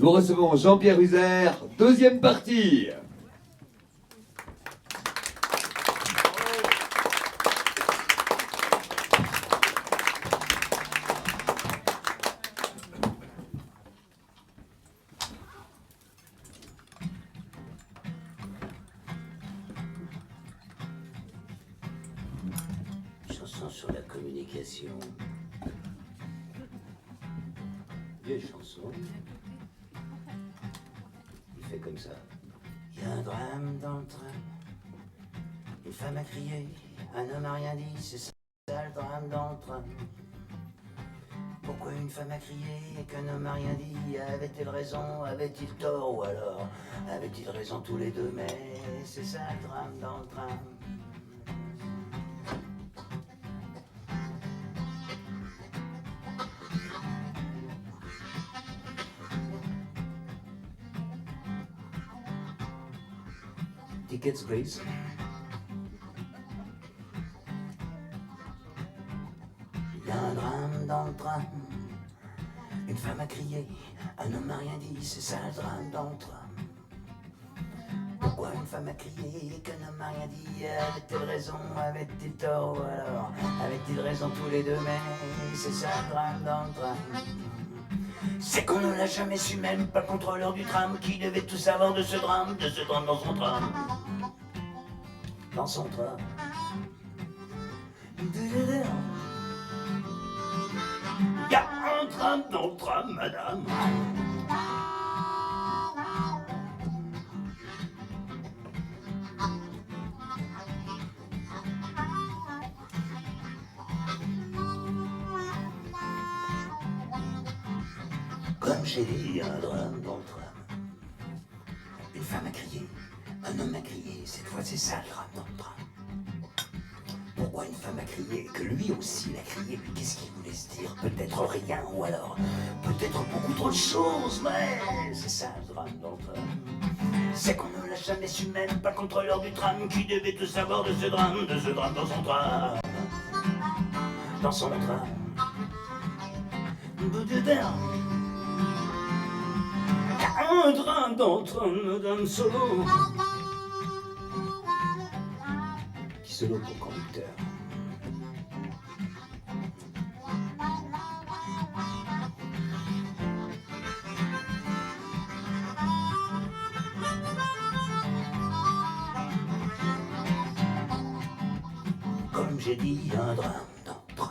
Nous recevons Jean-Pierre Uzer, deuxième partie. Chanson sur la communication. Vieille chanson. Il fait comme ça. Il y a un drame dans le tram. Une femme a crié, un homme a rien dit, c'est ça le drame dans le tram. Pourquoi une femme a crié et qu'un homme a rien dit? Avait-il raison, avait-il tort, ou alors avait-il raison tous les deux? Mais c'est ça le drame dans le tram. Tickets, please. Il y a un drame dans le tram. Une femme a crié, un homme n'a rien dit, c'est ça le drame dans le tram. Pourquoi une femme a crié et qu'un homme n'a rien dit? Avait-il raison, avait-il tort, ou alors avait-il raison tous les deux? Mais c'est ça le drame dans le tram. C'est qu'on ne l'a jamais su, même pas le contrôleur du tram, qui devait tout savoir de ce drame dans son tram. Dans son tram. Y a un tram dans le tram, madame. Comme j'ai dit, y a un drame dans le tram. Une femme a crié, un homme a crié, cette fois c'est ça le drame dans le tram. Pourquoi une femme a crié, que lui aussi l'a crié, mais qu'est-ce qu'il voulait se dire? Peut-être rien, ou alors peut-être beaucoup trop de choses, mais c'est ça le drame dans le tram. C'est qu'on ne l'a jamais su, même pas le contrôleur du tram, qui devait tout savoir de ce drame dans son tram. Dans son tram. Un train dans le tram, madame Solo. Qui solo pour conducteur. Comme j'ai dit, un drame dans le tram.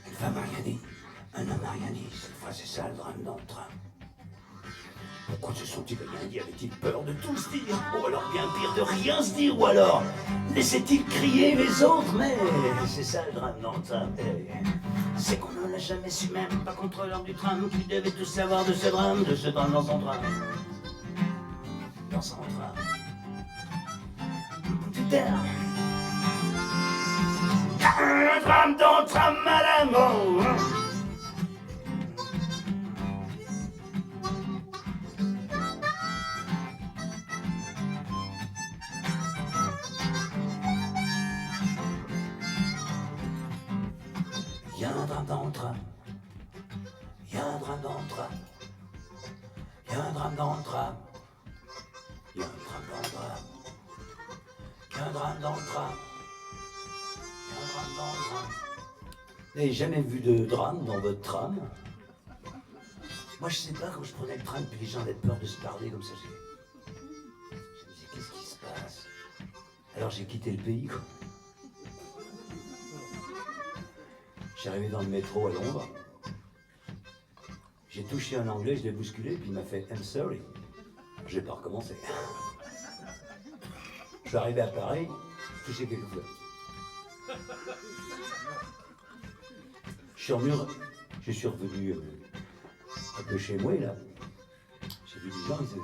Une femme a rien dit, un homme a rien dit, cette fois c'est ça le drame dans le tram. Pourquoi se sont-ils rien dit? Avaient-ils peur de tout se dire? Ou alors bien pire de rien se dire? Ou alors laissaient-ils crier les autres? Mais c'est ça le drame dans le tram. C'est qu'on ne l'a jamais su, même pas contrôleur du tram, qui devait tout savoir de ce drame dans son tram. Dans son tram. Putain. Un drame dans le tram, madame. Oh. Il y a un drame dans le tram. Il y a un drame dans le tram. Il y a un drame dans le tram. Il y a un drame dans le tram. Il y a un drame dans le tram. Il y a un drame dans le tram. Vous n'avez jamais vu de drame dans votre tram? Moi je sais pas, quand je prenais le tram, puis les gens avaient peur de se parler comme ça. Je me disais, qu'est-ce qui se passe? Alors j'ai quitté le pays, quoi. Je suis arrivé dans le métro à Londres. J'ai touché un anglais, je l'ai bousculé, puis il m'a fait « I'm sorry ». Je n'ai pas recommencé. Je suis arrivé à Paris, j'ai touché quelques fois. Je suis revenu un peu chez moi, là. J'ai vu des gens, ils disaient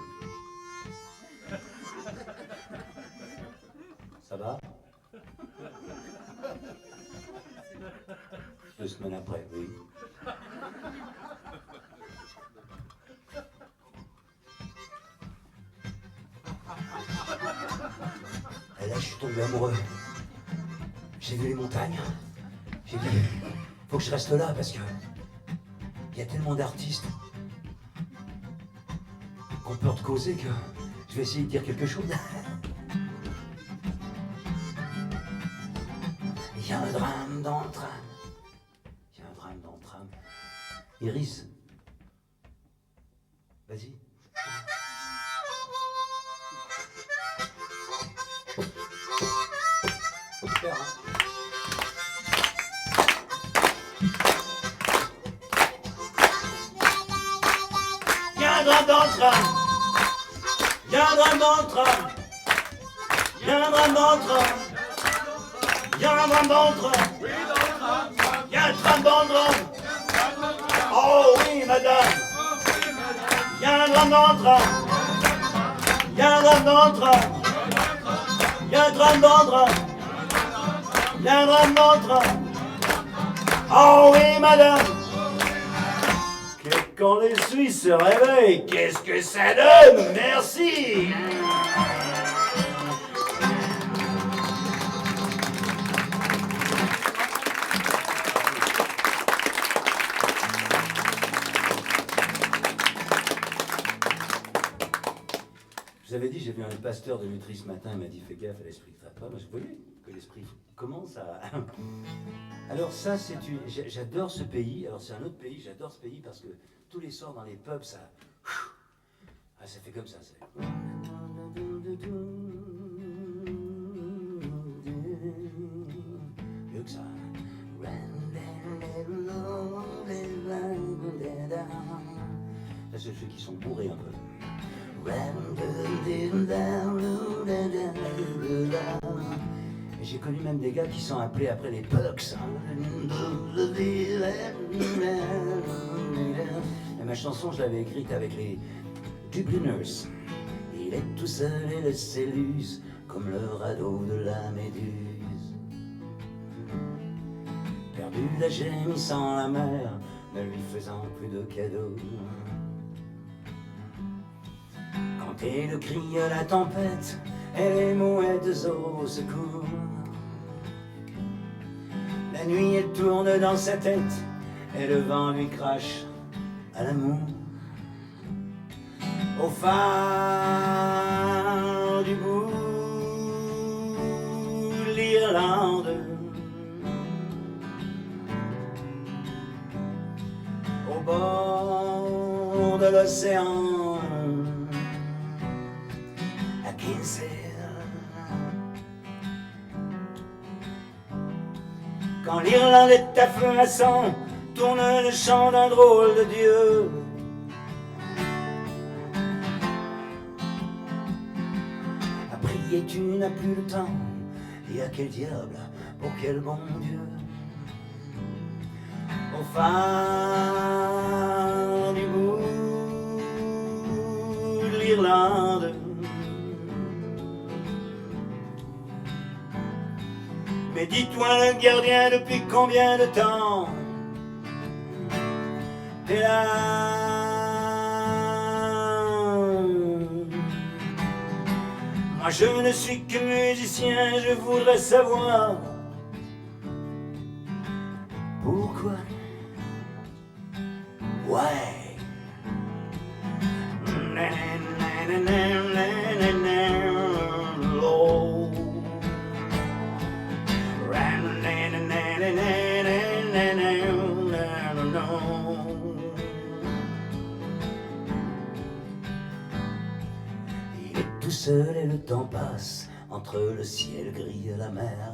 « Ça va ?» 2 semaines après, oui. Et là, je suis tombé amoureux. J'ai vu les montagnes. J'ai dit, faut que je reste là parce que il y a tellement d'artistes. qu'on peut te causer que je vais essayer de dire quelque chose. Il y a un drame dans le tram. Il y a un drame dans le tram. Iris, vas-y. Super, hein. Il y a un drame dans le tram. Il y a un drame dans le tram. Il y a un drame dans le tram. Il y a un drame dans le tram. Il y a un tram dans le tram. Oh oui, madame. Il y a un drame dans le tram. Il y a un drame dans le tram. Il y a un drame dans le tram. Il y a un drame dans le tram. Oh oui, madame. Quand les Suisses se réveillent, qu'est-ce que ça donne? Merci. Je vous avais dit, j'ai vu un pasteur de Lutry ce matin, il m'a dit fais gaffe à l'esprit de ta Moi je voyais que l'esprit commence à... Alors ça, j'adore ce pays. Alors c'est un autre pays, j'adore ce pays parce que tous les soirs dans les pubs, ça... Ah, ça fait comme ça. Mieux que ça. Là, c'est ceux qui sont bourrés un peu. J'ai connu même des gars qui sont appelés après les Pucks. Et ma chanson, je l'avais écrite avec les Dubliners. Il est tout seul et le s'éluse comme le radeau de la Méduse. Perdu la gémissant la mer, ne lui faisant plus de cadeaux. Quand est le cri à la tempête et les mouettes au secours. La nuit elle tourne dans sa tête et le vent lui crache à l'amour. Au phare du bout de l'Irlande, au bord de l'océan, à Kinsale. Quand l'Irlande est à feu à sang, tourne le chant d'un drôle de Dieu. À prier tu n'as plus le temps, et à quel diable, pour quel bon Dieu. Au phare du bout de l'Irlande, mais dis-toi le gardien, depuis combien de temps t'es là? Moi je ne suis que musicien, je voudrais savoir pourquoi. Ouais. Il est tout seul et le temps passe entre le ciel gris et la mer.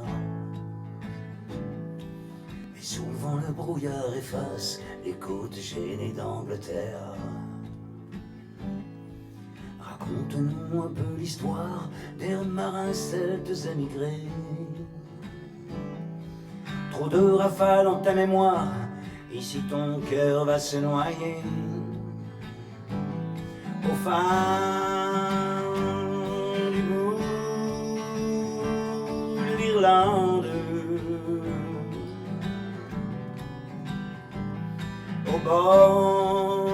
Mais souvent le brouillard efface les côtes gênées d'Angleterre. Raconte-nous un peu l'histoire des marins celtes émigrés. Trop de rafales dans ta mémoire, ici ton cœur va se noyer. Au phare du bout de l'Irlande, au bord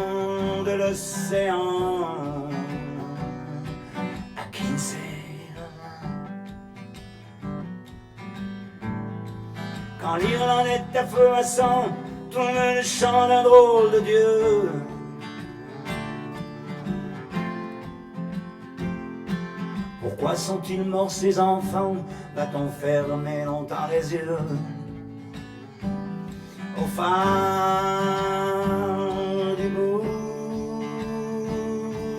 de l'océan, à Kinsale. Quand l'Irlande est à feu à sang, tourne le chant d'un drôle de Dieu. Pourquoi sont-ils morts ces enfants? Va-t-on fermer longtemps les yeux au phare du bout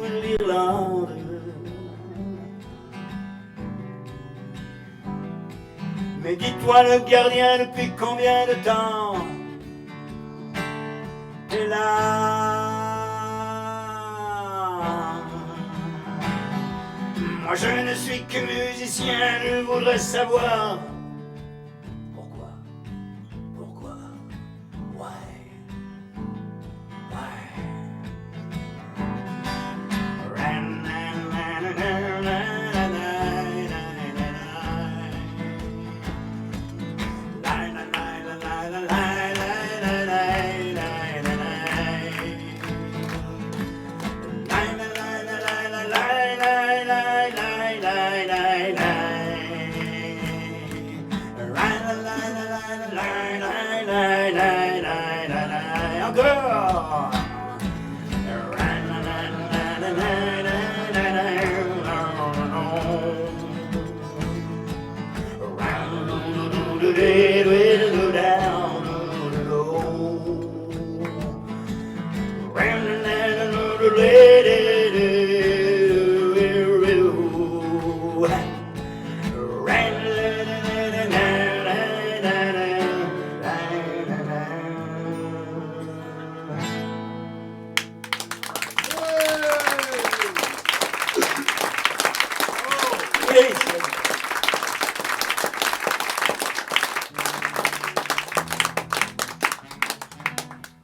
de l'Irlande? Mais dis-toi le gardien, depuis combien de temps est là? Moi je ne suis que musicien, je voudrais savoir pourquoi, why.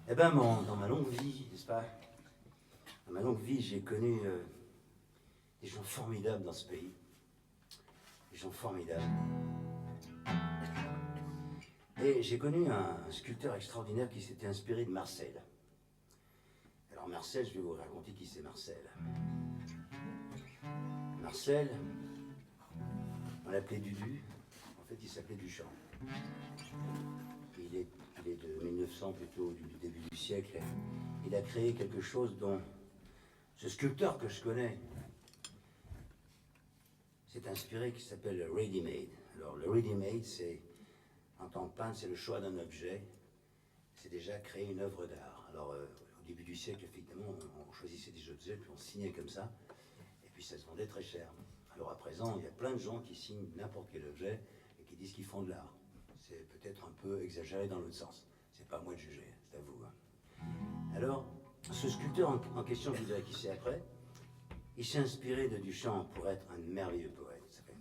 Eh ben, dans ma longue vie, n'est-ce pas? Dans ma longue vie, j'ai connu des gens formidables dans ce pays. Des gens formidables. Et j'ai connu un sculpteur extraordinaire qui s'était inspiré de Marcel. Alors Marcel, je vais vous raconter qui c'est Marcel. Marcel, on l'appelait Dudu. En fait, il s'appelait Duchamp. Il est de 1900, plutôt du début du siècle. Il a créé quelque chose dont ce sculpteur que je connais s'est inspiré, qui s'appelle le ready-made. Alors le ready-made, c'est, en tant que peintre, c'est le choix d'un objet. C'est déjà créer une œuvre d'art. Alors au début du siècle, effectivement, on choisissait des objets, puis on signait comme ça, et puis ça se vendait très cher. Alors à présent, il y a plein de gens qui signent n'importe quel objet et qui disent qu'ils font de l'art. C'est peut-être un peu exagéré dans l'autre sens. C'est pas à moi de juger, c'est à vous. Alors, ce sculpteur en question, je vous dirai qui c'est après, il s'est inspiré de Duchamp pour être un merveilleux poète. Ça fait...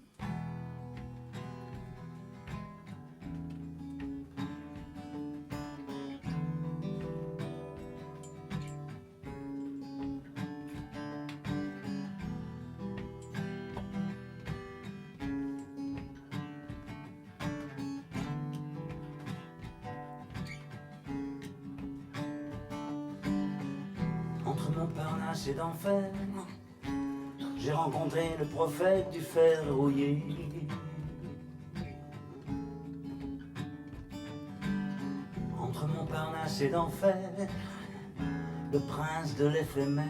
Entre Montparnasse et d'enfer, j'ai rencontré le prophète du fer rouillé. Entre Montparnasse et d'enfer, le prince de l'éphémère.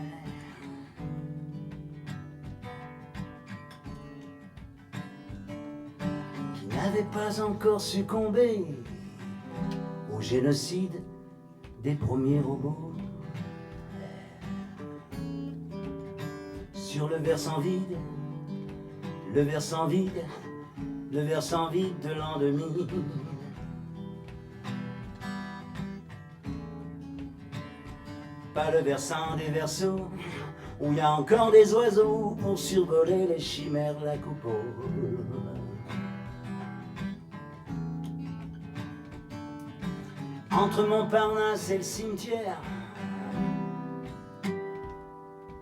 Qui n'avait pas encore succombé au génocide des premiers robots. Sur le versant vide, le versant vide, le versant vide de l'an 2000. Pas le versant des versos, où il y a encore des oiseaux pour survoler les chimères de la coupole. Entre Montparnasse et le cimetière,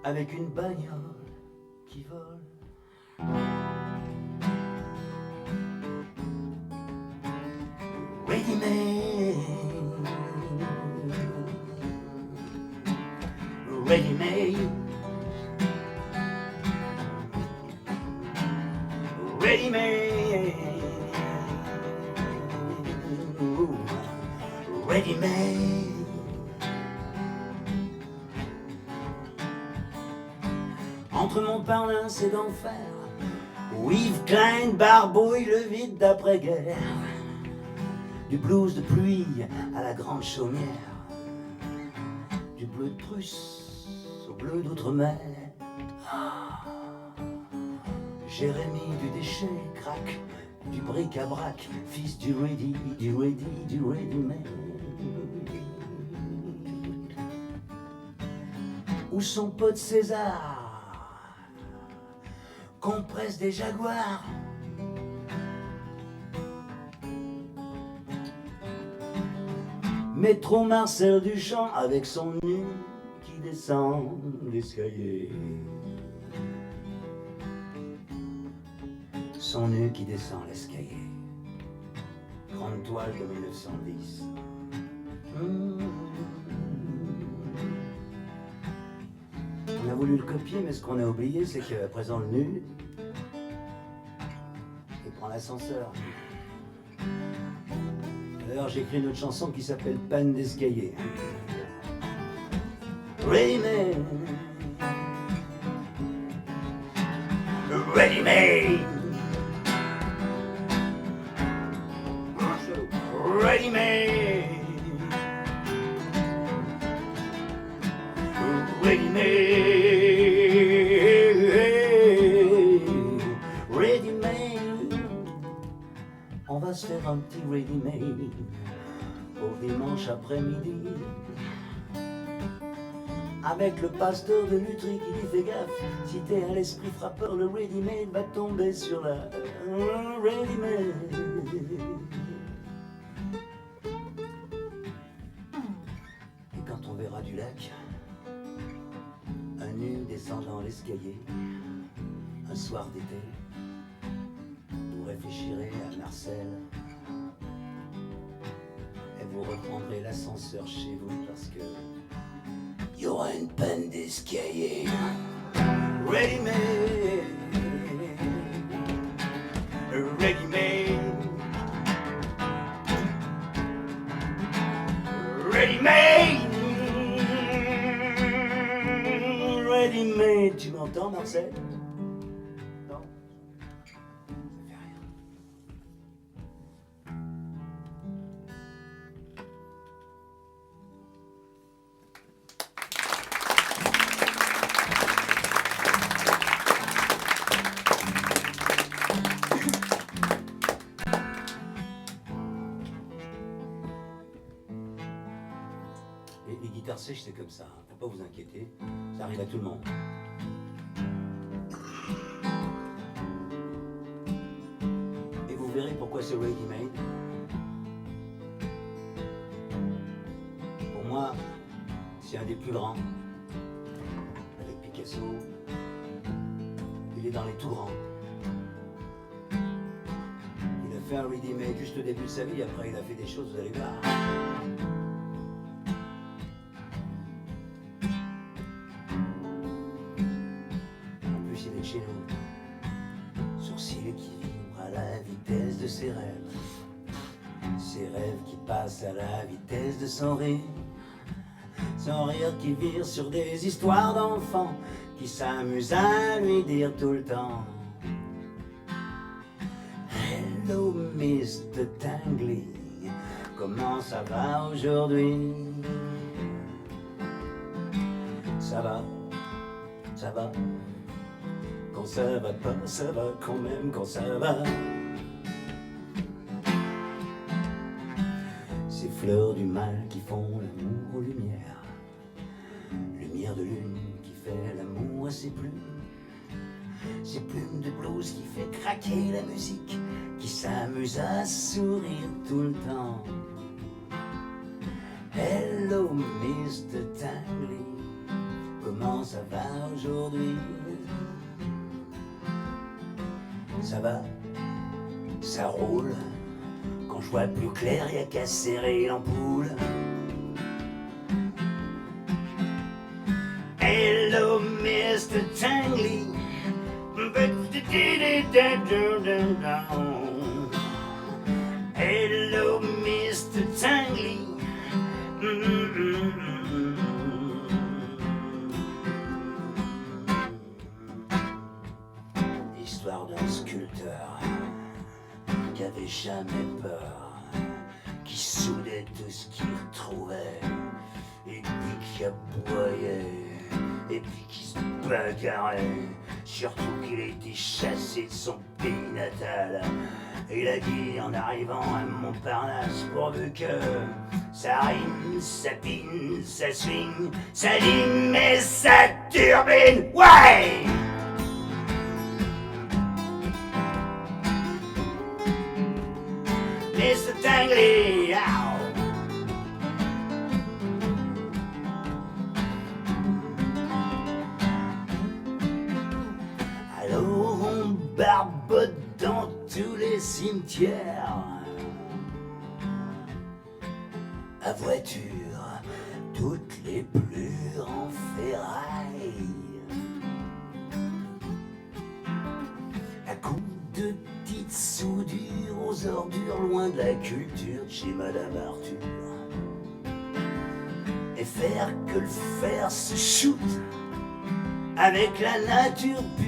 avec une bagnole qui vole. Ready-made, ready-made, ready-made, ready-made. Entre Montparnasse et d'enfer, où Yves Klein barbouille le vide d'après-guerre, du blues de pluie à la grande chaumière, du bleu de Prusse au bleu d'outre-mer. Jérémie du déchet craque, du bric-à-brac, fils du ready man. Où son pote César compresse des jaguars. Métro Marcel Duchamp avec son nu qui descend l'escalier. Son nu qui descend l'escalier. Grande toile de 1910. On a voulu le copier, mais ce qu'on a oublié, c'est qu'à présent le nu, il prend l'ascenseur. D'ailleurs, j'ai écrit une autre chanson qui s'appelle Panne d'escalier. Ready man, ready man, ready man, ready man, ready man. On va se faire un petit ready made pour dimanche après-midi, avec le pasteur de Lutry qui dit fais gaffe, si t'es à l'esprit frappeur, le ready made va tomber sur la ready made. Et quand on verra du lac, un nu descendant l'escalier, un soir d'été, vous réfléchirez à Marcel et vous reprendrez l'ascenseur chez vous parce que il y aura une panne d'escalier. Ready made, ready made, ready made, ready made. Tu m'entends, Marcel? Non? Ça fait rien. Les guitares sèches, c'est comme ça, hein. Faut pas vous inquiéter, ça arrive à tout le monde. Et vous verrez pourquoi c'est ready made. Pour moi, c'est un des plus grands. Avec Picasso, il est dans les tout grands. Il a fait un ready made juste au début de sa vie, après il a fait des choses, vous allez voir. Chez nous, sourcils qui vibrent à la vitesse de ses rêves qui passent à la vitesse de son rire qui vire sur des histoires d'enfants qui s'amusent à lui dire tout le temps Hello Mr. Tangley, comment ça va aujourd'hui? Ça va, ça va. Quand ça va pas, ça va quand même quand ça va. Ces fleurs du mal qui font l'amour aux lumières, lumière de lune qui fait l'amour à ses plumes, ces plumes de blues qui fait craquer la musique, qui s'amuse à sourire tout le temps. Hello Mr. Tangley, comment ça va aujourd'hui? Ça va, ça roule. Quand je vois plus clair, y'a qu'à serrer l'ampoule. Hello, Mr. Tangley. Hello, Mr. Tangley. l'histoire d'un sculpteur qui avait jamais peur, qui soudait tout ce qu'il retrouvait, et puis qui aboyait, et puis qui se bagarrait, surtout qu'il a été chassé de son pays natal. Il a dit en arrivant à Montparnasse, pourvu que ça rime, ça pine, ça swing, ça lime et ça turbine, ouais! Mr. Tangley, ow. Alors on barbote dans tous les cimetières à voiture, toutes les plures en ferraille, à coups de petites soudures aux ordures, loin de la culture de chez Madame Arthur, et faire que le fer se shoot avec la nature pure,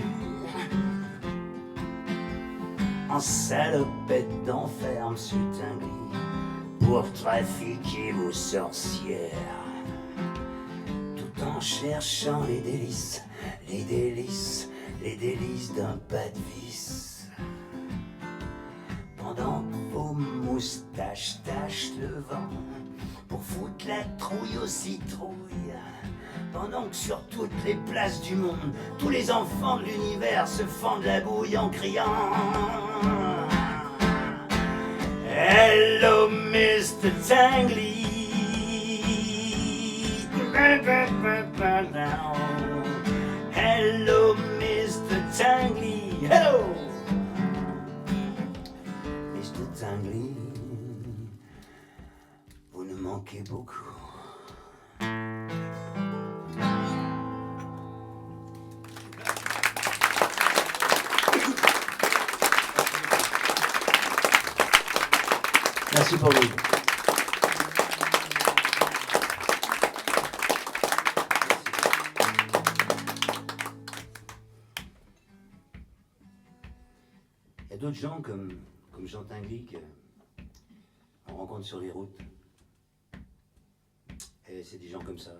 en salopette d'enfer, monsieur Tinguely, pour trafiquer vos sorcières, tout en cherchant les délices, les délices, les délices d'un pas de vis. Pendant que vos moustaches tachent le vent, pour foutre la trouille aux citrouilles, pendant que sur toutes les places du monde, tous les enfants de l'univers se fendent la bouille en criant Hello Mr. Tangley. Hello Mr. Tangley. Hello Mr. Tangley. Vous nous manquez beaucoup. Merci pour lui. Il y a d'autres gens comme Jean Tinguely qu'on rencontre sur les routes. Et c'est des gens comme ça.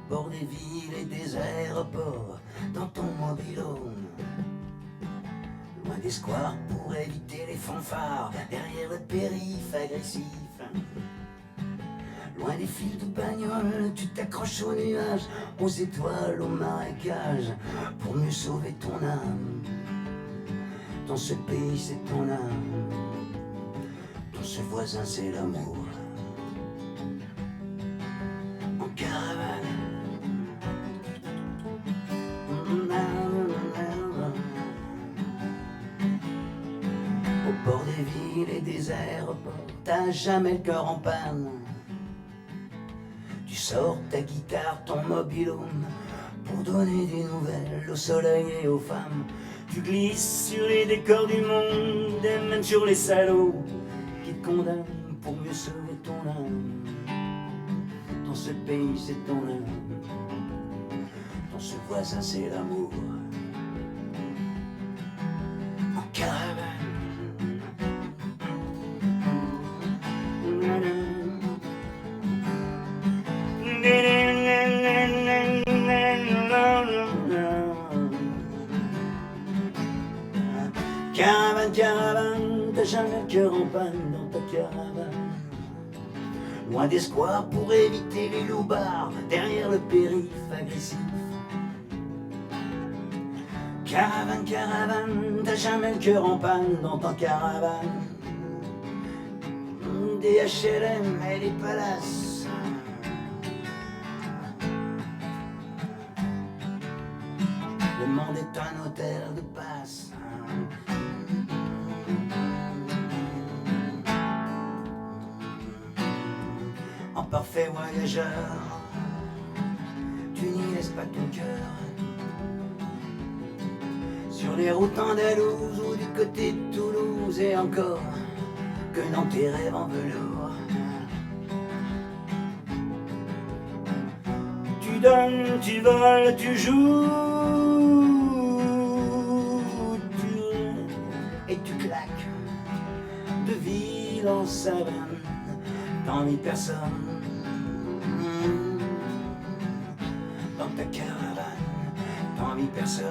Bord des villes et des aéroports, dans ton mobil-home, loin des squares pour éviter les fanfares, derrière le périph' agressif, loin des fils de bagnole, tu t'accroches aux nuages, aux étoiles, au marécage, pour mieux sauver ton âme. Dans ce pays c'est ton âme, dans ce voisin c'est l'amour. En caravane, au bord des villes et des aéroports, t'as jamais le cœur en panne. Tu sors ta guitare, ton mobil-home, pour donner des nouvelles au soleil et aux femmes. Tu glisses sur les décors du monde, et même sur les salauds qui te condamnent pour mieux sauver ton âme. ce pays c'est ton âme, dans ce voisin c'est l'amour. En caravane. Caravane, caravane, t'as jamais le cœur en panne dans ta caravane. Loin d'espoir pour éviter les loupards derrière le périph' agressif. Caravane, caravane, t'as jamais le cœur en panne dans ta caravane. Des HLM et des palaces. Le monde est un hôtel de passe. En parfait voyageur, tu n'y laisses pas ton cœur. Sur les routes andalouses ou du côté de Toulouse et encore que dans tes rêves en velours. Tu donnes, tu voles, tu joues, et tu claques de ville en savane, t'ennuies personne. Dans ta caravane, t'ennuies personne.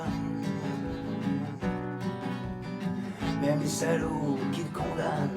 Même les salauds qui te condamnent.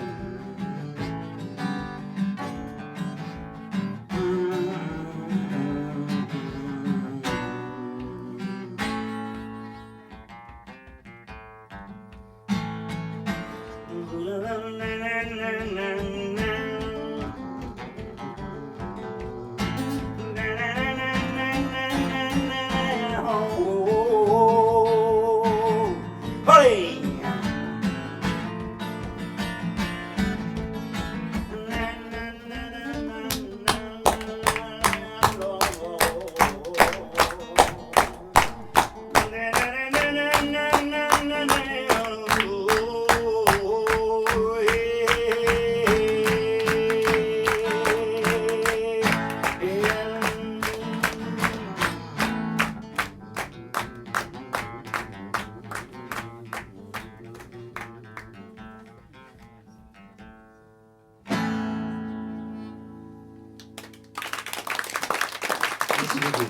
Merci beaucoup.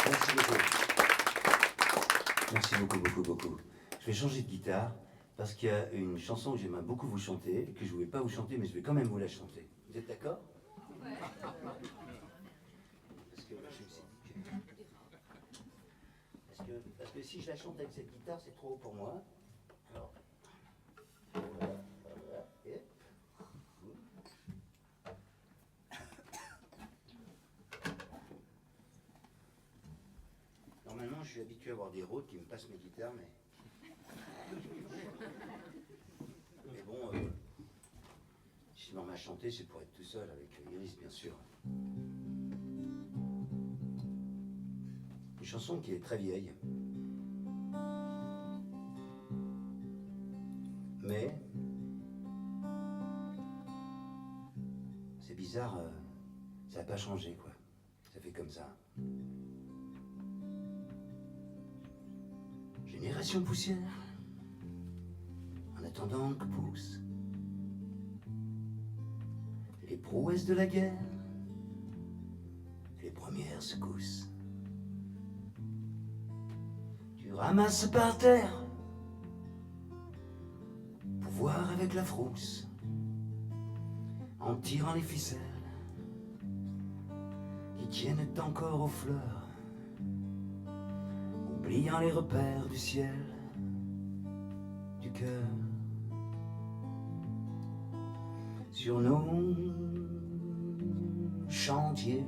Merci beaucoup. Merci beaucoup, beaucoup. Je vais changer de guitare parce qu'il y a une chanson que j'aimerais beaucoup vous chanter, que je ne voulais pas vous chanter, mais je vais quand même vous la chanter. Vous êtes d'accord? Ouais. Parce que si je la chante avec cette guitare, c'est trop haut pour moi. Alors. Normalement, je suis habitué à avoir des rôdes qui me passent mes guitares, mais bon, si je m'en mets à chanter, c'est pour être tout seul avec Iris, bien sûr. Une chanson qui est très vieille, mais c'est bizarre, ça n'a pas changé, quoi. Ça fait comme ça. Génération poussière, en attendant que poussent les prouesses de la guerre, les premières secousses. Tu ramasses par terre pour voir avec la frousse, en tirant les ficelles qui tiennent encore aux fleurs, oubliant les repères du ciel, du cœur. Sur nos chantiers,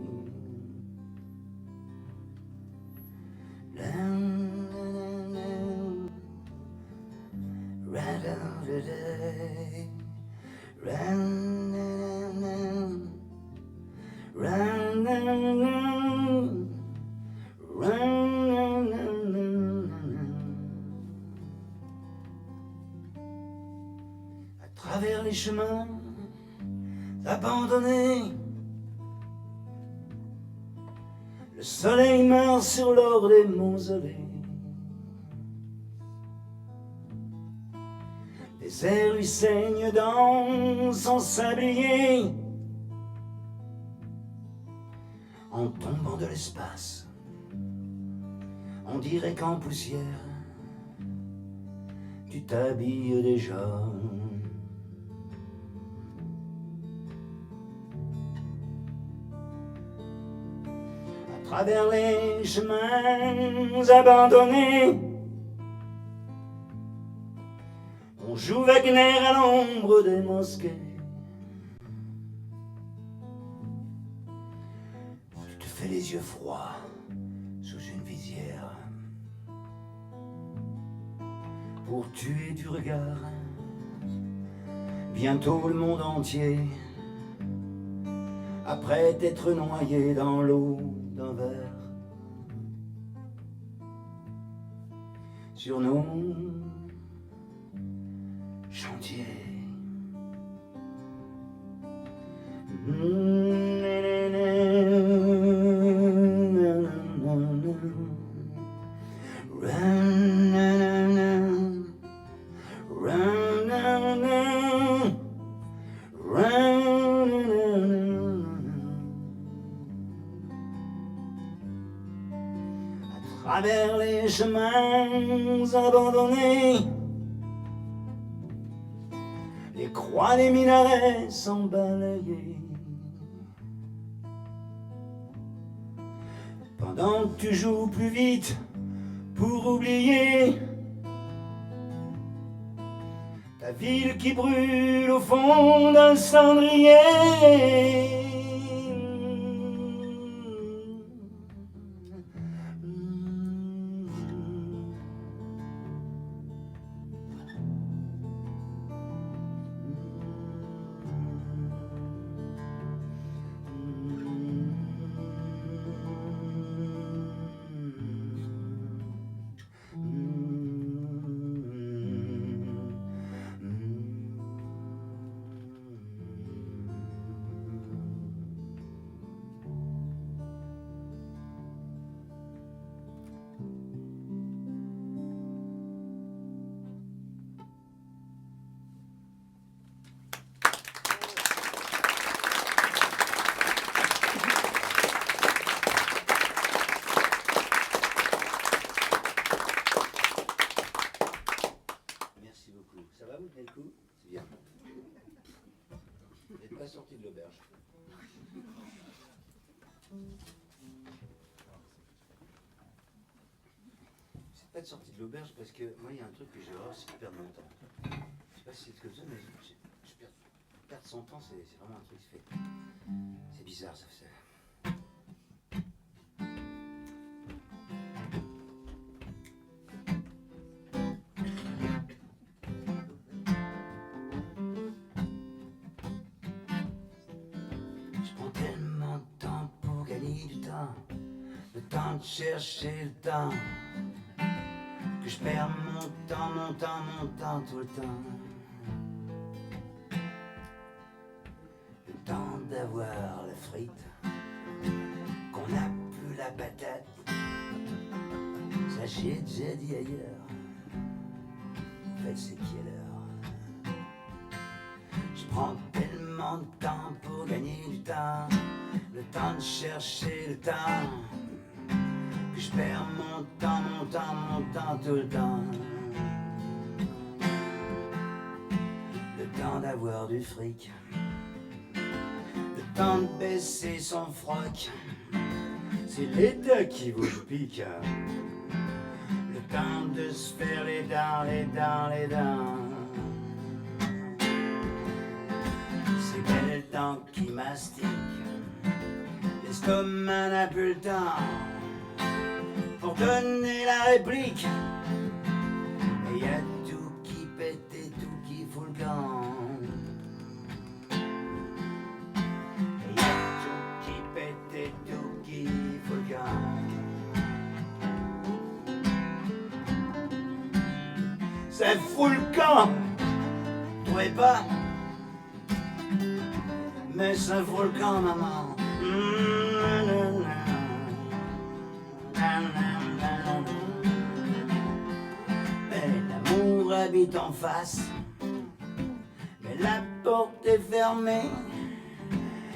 à travers les chemins abandonnés Le soleil meurt sur l'or des mausolées. Les airs lui saignent dans son sablier. En tombant de l'espace, on dirait qu'en poussière, tu t'habilles déjà. À travers les chemins abandonnés, on joue Wagner à l'ombre des mosquées. Tu te fais les yeux froids sous une visière pour tuer du regard bientôt le monde entier, après t'être noyé dans l'eau d'un verre. Sur nos chantiers, à travers les chemins abandonnés, les croix des minarets sont balayées. Pendant que tu joues plus vite pour oublier ta ville qui brûle au fond d'un cendrier. Ça va, vous tenez le coup? C'est bien. Vous n'êtes pas sorti de l'auberge. C'est pas de sortie de l'auberge parce que moi, il y a un truc que j'ai horreur, c'est de perdre mon temps. Je sais pas si c'est comme ça, mais perdre son temps, c'est vraiment un truc qui fait. C'est bizarre, ça fait. Le temps de chercher le temps, que je perds mon temps tout le temps. Le temps d'avoir la frite, qu'on n'a plus la patate, ça j'ai déjà dit ailleurs. En fait c'est quelle heure? Je prends tellement de temps pour gagner du temps, le temps de chercher le temps, que je perds mon temps tout le temps. Le temps d'avoir du fric, le temps de baisser son froc, c'est l'État qui vous pique. Le temps de se faire les dents. C'est quel le temps qui mastique, l'estomac n'a plus le temps pour donner la réplique. Et y a tout qui pète et tout qui fout le camp. Et y a tout qui pète et tout qui fout le camp. Ça fout le camp, trouvez pas? Mais ça fout le camp, maman. Mais l'amour habite en face, mais la porte est fermée.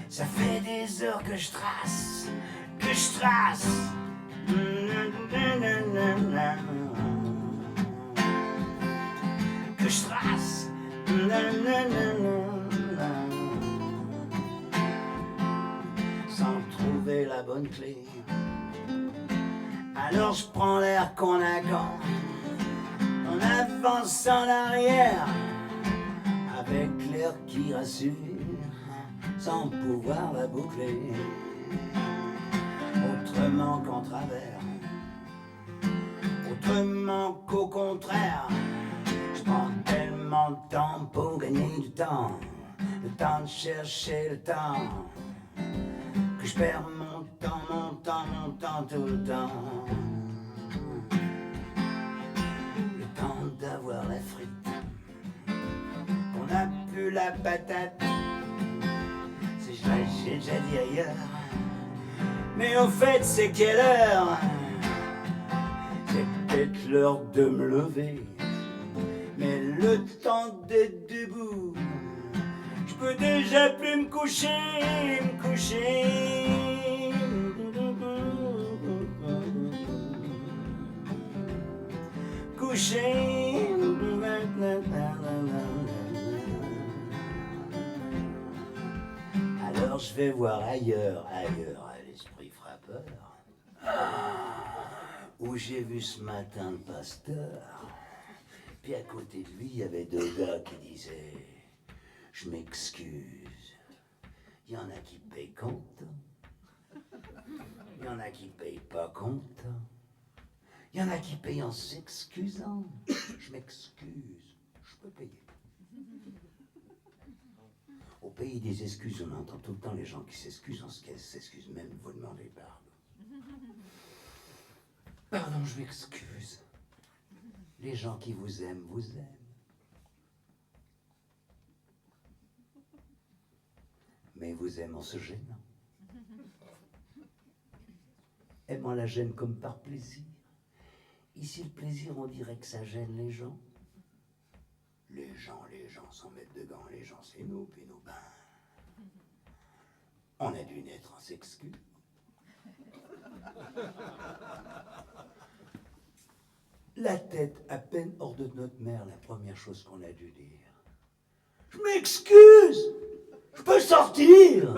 Ça fait des heures que je trace, que je trace. Que je trace. Sans trouver la bonne clé. Alors je prends l'air convaincant, on avance en arrière, avec l'air qui rassure, sans pouvoir la boucler, autrement qu'en travers, autrement qu'au contraire. Je prends tellement de temps pour gagner du temps, le temps de chercher le temps, que je perds mon temps tout le temps. Le temps d'avoir la frite, qu'on a pu la patate, c'est j'ai déjà dit ailleurs. Mais au fait c'est quelle heure? C'est peut-être l'heure de me lever, mais le temps d'être debout, je peux déjà plus me coucher. Alors je vais voir ailleurs, à l'esprit frappeur, où j'ai vu ce matin le pasteur. Puis à côté de lui, il y avait deux gars qui disaient « Je m'excuse ». Il y en a qui payent compte, il y en a qui payent pas compte, il y en a qui payent en s'excusant. Je m'excuse, je peux payer. Au pays des excuses, on entend tout le temps les gens qui s'excusent, on s'excuse même, vous demandez pardon. Pardon, je m'excuse. Les gens qui vous aiment, vous aiment. Mais vous aiment en se gênant. Aimant la gêne comme par plaisir. Ici, le plaisir, on dirait que ça gêne les gens. Les gens, sans mettre de gants, les gens, c'est nous, puis nous, ben... On a dû naître en s'excuse. La tête à peine hors de notre mère, la première chose qu'on a dû dire. Je m'excuse, je peux sortir.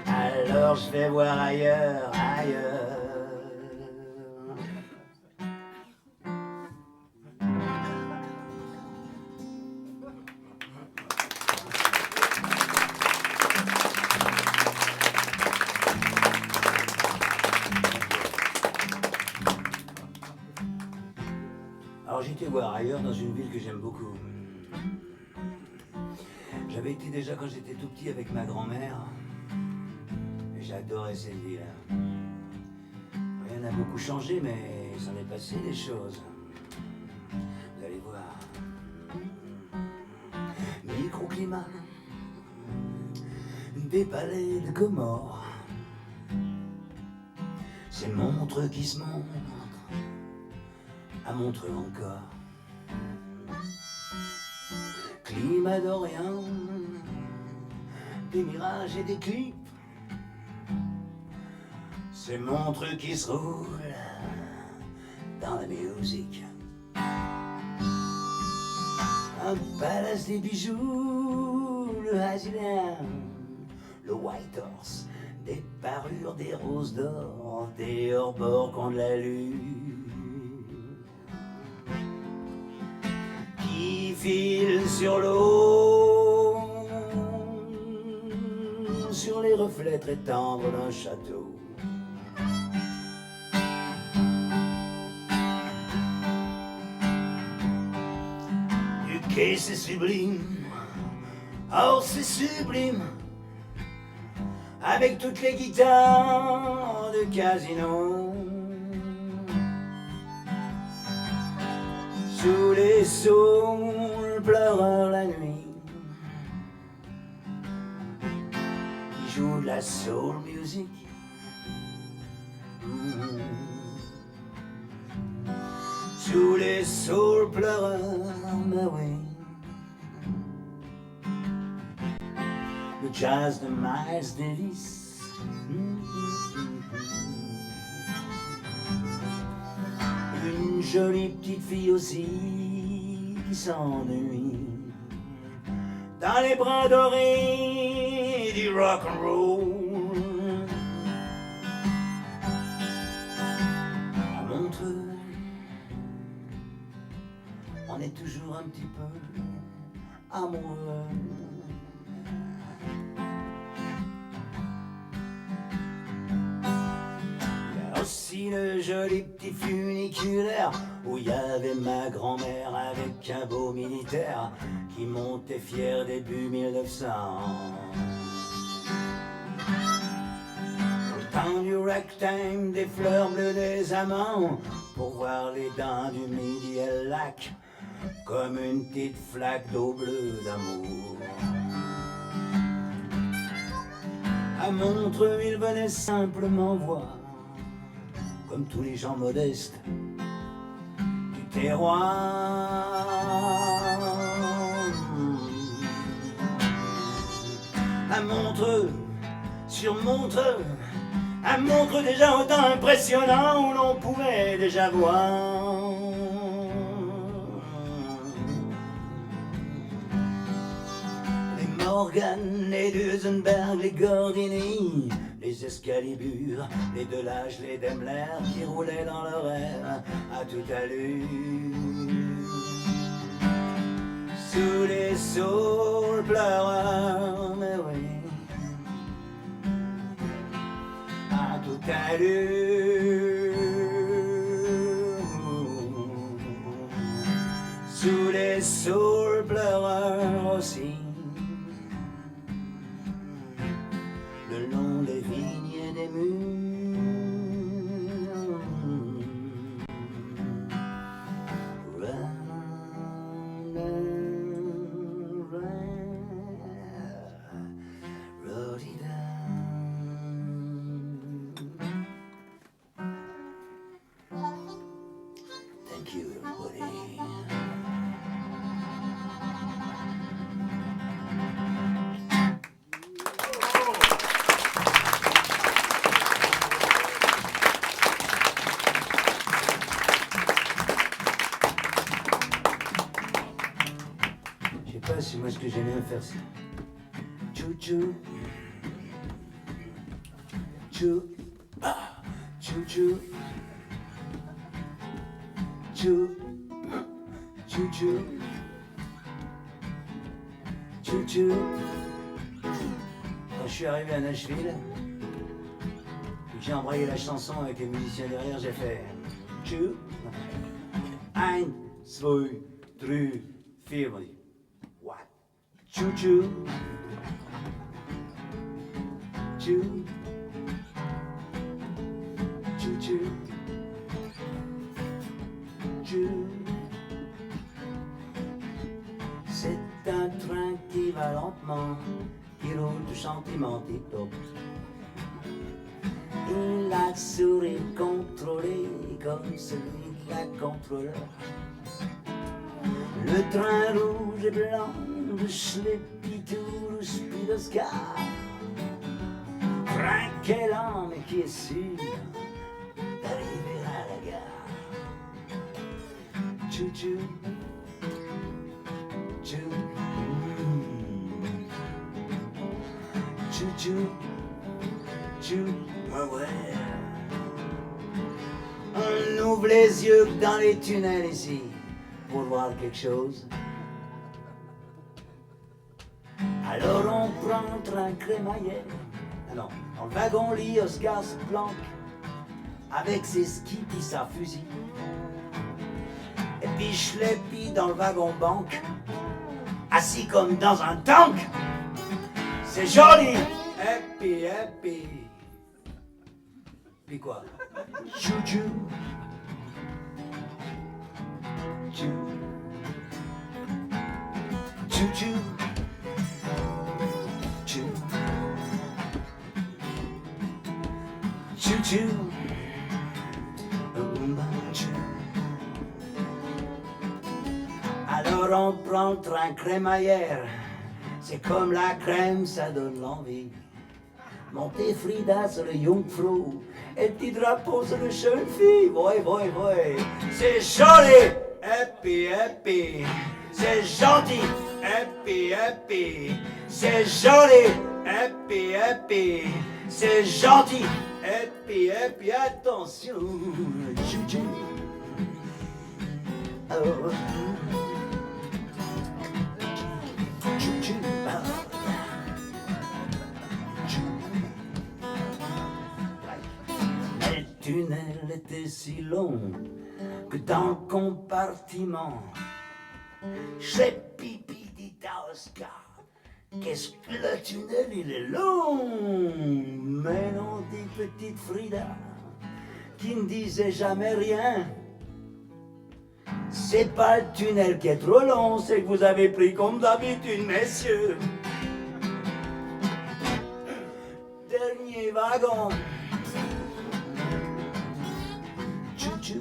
Alors je vais voir ailleurs. Alors j'étais voir ailleurs dans une ville que j'aime beaucoup. J'avais été déjà quand j'étais tout petit avec ma grand-mère. Et j'adorais cette ville. Rien n'a beaucoup changé, mais il s'en est passé des choses. Vous allez voir. Microclimat, des palais de Gomorre, ces montres qui se montrent, à montrer encore. Climat d'Orient, des mirages et des clips, ces montres qui se roulent dans la musique. Un palace des bijoux, le Haziland, le White Horse, des parures, des roses d'or, des hors-bords qui ont de la lune, qui filent sur l'eau, sur les reflets très tendres d'un château. Et c'est sublime, oh c'est sublime, avec toutes les guitares de casino. Sous les saules pleureur la nuit. Il joue de la soul music. Sous les saules pleureurs, ben oui. Le jazz de Miles Davis. Une jolie petite fille aussi qui s'ennuie dans les bras dorés du rock and roll. À Montreux, on est toujours un petit peu amoureux. Aussi le joli petit funiculaire où il y avait ma grand-mère avec un beau militaire qui montait fier début 1900. Au temps du ragtime, des fleurs bleues, des amants, pour voir les dents du midi et le lac comme une petite flaque d'eau bleue d'amour. À Montreux, il venait simplement voir, comme tous les gens modestes du terroir. À Montreux, sur Montreux, à Montreux déjà autant impressionnant où l'on pouvait déjà voir les Morgan, les Duesenberg, les Gordini, les Excalibur, les Delage, les Daimler qui roulaient dans leur rêve à toute allure. Sous les saules pleureurs, mais oui, à toute allure. Sous les saules pleureurs aussi. Le long des vignes et des murs. Round and round, roll it down. Thank you, everybody. C'est moi ce que j'aime bien faire, c'est chou-chou, chou, chou-chou, chou, chou-chou, chou-chou. Quand je suis arrivé à Nashville, j'ai embrayé la chanson avec les musiciens derrière, j'ai fait chou, 1, 2, 3, 4. Choo choo, choo, choo choo, choo. C'est un train qui va lentement, qui roule tout gentiment tip-top. Il a le sourire contrôlé comme celui de la contrôleur. Le train rouge et blanc de Schlepitour, Spidoscar, train qui est lent mais qui est sûr d'arriver à la gare. Chou chou, chou, chou chou, chou, ouais. On ouvre les yeux dans les tunnels ici pour voir quelque chose. Alors on prend un train crémaillère. Alors, dans le wagon-lit, Oscar se planque avec ses skis et sa fusil. Et puis Schleppi dans le wagon-banque, assis comme dans un tank. C'est joli. Et puis quoi? Chou-chou, chou. Chou chou. Chou. Chou chou. Chou. Alors on prend le train crémaillère. C'est comme la crème, ça donne l'envie. Montez Frida sur le Jungfrau. Et petit drapeau sur le jeune fille. Ouais, ouais, ouais. C'est joli. Happy, happy. C'est gentil. Happy, happy. C'est joli. Happy, happy. C'est gentil. Happy, happy. Attention. Chou-chou. Oh. Chou-chou. Mais le tunnel était si long que dans le compartiment, j'ai pipi dit à Oscar, qu'est-ce que le tunnel il est long. Mais non, dit petite Frida, qui ne disait jamais rien. C'est pas le tunnel qui est trop long, c'est que vous avez pris comme d'habitude, messieurs. Dernier wagon. Chou-chou.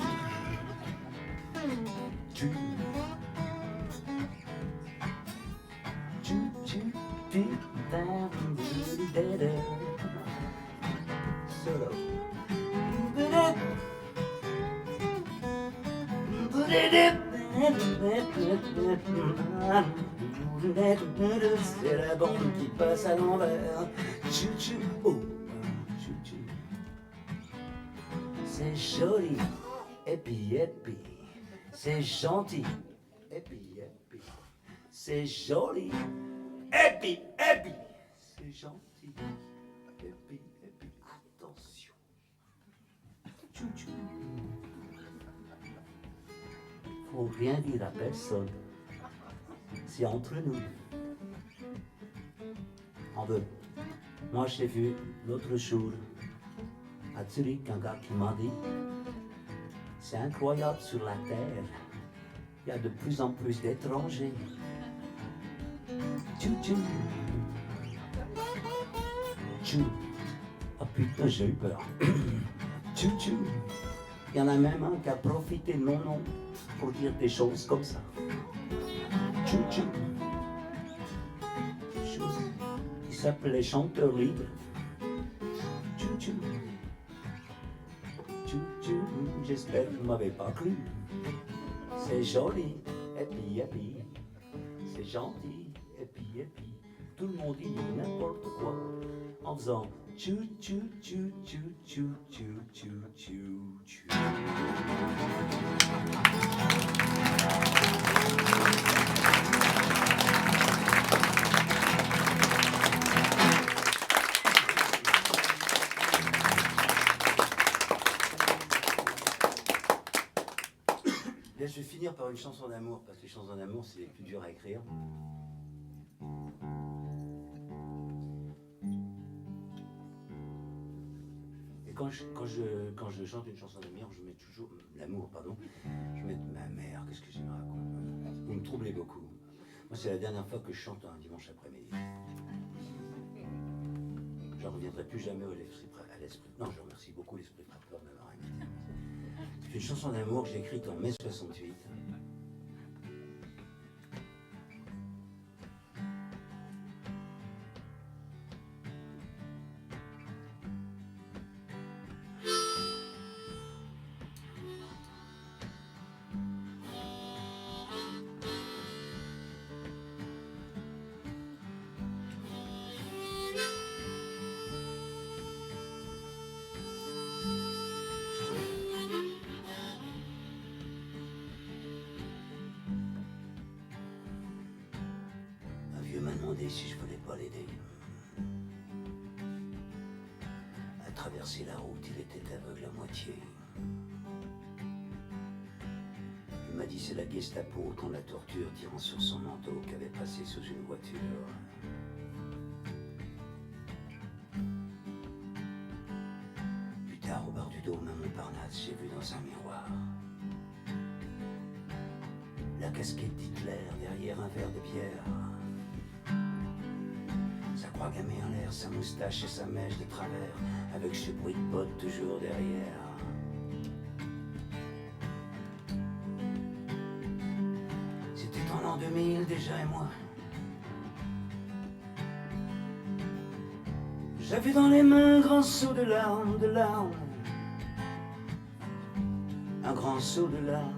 Chou. Chou-chou. Solo. C'est la bande qui passe à l'envers. Chou-chou. Oh. Chou-chou. C'est joli. Happy, happy. C'est gentil. Happy, happy. C'est joli. Happy, happy. C'est gentil. Happy, happy. Attention. Chou-chou. Faut rien dire à personne. C'est entre nous. En deux. Moi, j'ai vu l'autre jour à Zurich un gars qui m'a dit c'est incroyable sur la terre. Il y a de plus en plus d'étrangers. Tchou tchou. Tchou. Ah putain, j'ai eu peur. Tchou tchou. Il y en a même un qui a profité de mon nom pour dire des choses comme ça. Tchou tchou. Tchou. Il s'appelait Chanteur Libre. Tchou tchou. Tchou tchou. J'espère que vous ne m'avez pas cru. C'est joli, happy, happy. C'est gentil, happy, happy. Tout le monde dit n'importe quoi en faisant tchou tchou tchou tchou tchou tchou tchou tchou tchou. Bien, je vais finir par une chanson d'amour, parce que les chansons d'amour, c'est les plus dures à écrire. Et quand je chante une chanson d'amour, je mets toujours... L'amour, pardon. Je mets ma mère, qu'est-ce que je me raconte. Vous me troublez beaucoup. Moi, c'est la dernière fois que je chante un dimanche après-midi. Je ne reviendrai plus jamais à l'esprit. Non, je remercie beaucoup l'esprit frappeur de m'avoir invité. C'est une chanson d'amour que j'ai écrite en mai 68. Si je voulais pas l'aider à traverser la route, il était aveugle à moitié. Il m'a dit c'est la Gestapo, autant la torture, tirant sur son manteau qu'avait passé sous une voiture. Plus tard, au bar du Dôme à Montparnasse, j'ai vu dans un miroir la casquette d'Hitler derrière un verre de bière. Sa croix gammée en l'air, sa moustache et sa mèche de travers, avec ce bruit de bottes toujours derrière. C'était en l'an 2000 déjà et moi. J'avais dans les mains un grand seau de larmes, un grand seau de larmes.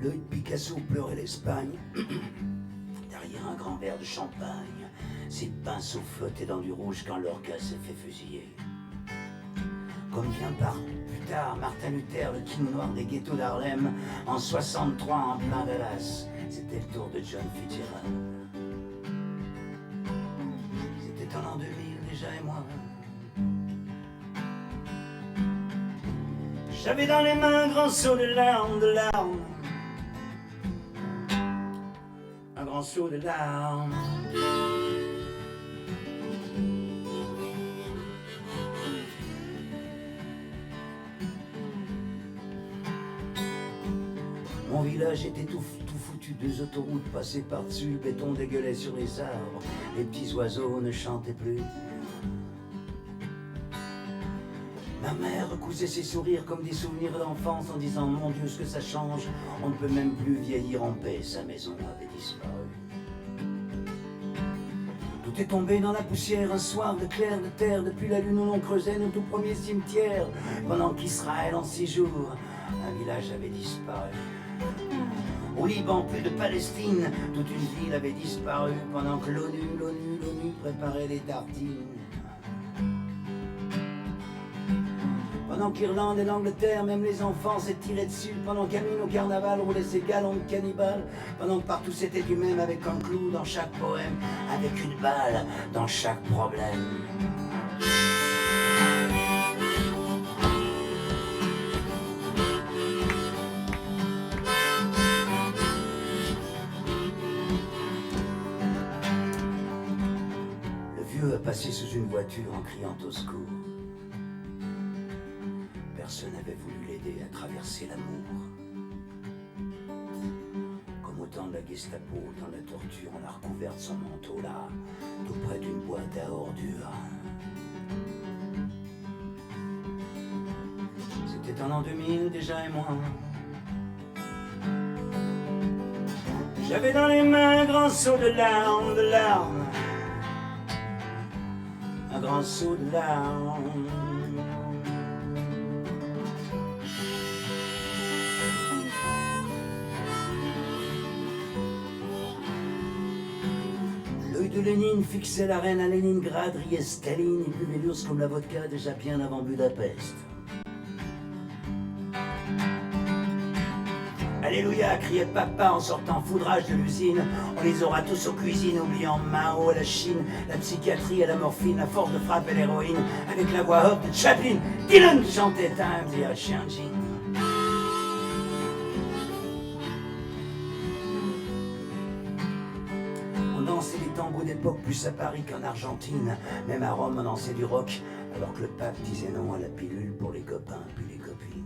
L'œil de Picasso pleurait l'Espagne, derrière un grand verre de champagne. Ses pinceaux flottaient dans du rouge quand l'orga s'est fait fusiller. Comme bien plus tard, Martin Luther, le king noir des ghettos d'Harlem, en 63 en plein Dallas. C'était le tour de John Fitzgerald. C'était en l'an 2000 déjà et moi. J'avais dans les mains un grand seau de larmes, un grand seau de larmes. Mon village était tout foutu, 2 autoroutes passées par-dessus, le béton dégueulait sur les arbres, les petits oiseaux ne chantaient plus. Ma mère recousait ses sourires comme des souvenirs d'enfance en disant « Mon Dieu, ce que ça change, on ne peut même plus vieillir en paix, sa maison avait disparu. » Tout est tombé dans la poussière, un soir de clair de terre, depuis la lune où l'on creusait nos tout premiers cimetières, pendant qu'Israël en 6 jours, un village avait disparu. Au Liban, plus de Palestine, toute une ville avait disparu pendant que l'ONU préparait les tartines. Pendant qu'Irlande et l'Angleterre, même les enfants s'étaient tirés dessus, pendant qu'Amine au carnaval roulait ses galons de cannibales, pendant que partout c'était du même avec un clou dans chaque poème, avec une balle dans chaque problème. A passé sous une voiture en criant au secours. Personne n'avait voulu l'aider à traverser l'amour. Comme au temps de la Gestapo, dans la torture, on l'a recouvert de son manteau là, tout près d'une boîte à ordures. C'était en l'an 2000 déjà et moi. J'avais dans les mains un grand seau de larmes. Un grand seau de larmes. L'œil de Lénine fixait la reine à Leningrad, riait Staline, il buvait l'ours comme la vodka déjà bien avant Budapest. Alléluia, criait papa en sortant foudrage de l'usine. On les aura tous aux cuisines, oubliant Mao à la Chine, la psychiatrie à la morphine, la force de frappe et l'héroïne. Avec la voix hop de Chaplin, Dylan chantait Time the Changing. On dansait les tangos d'époque plus à Paris qu'en Argentine. Même à Rome, on dansait du rock, alors que le pape disait non à la pilule pour les copains puis les copines.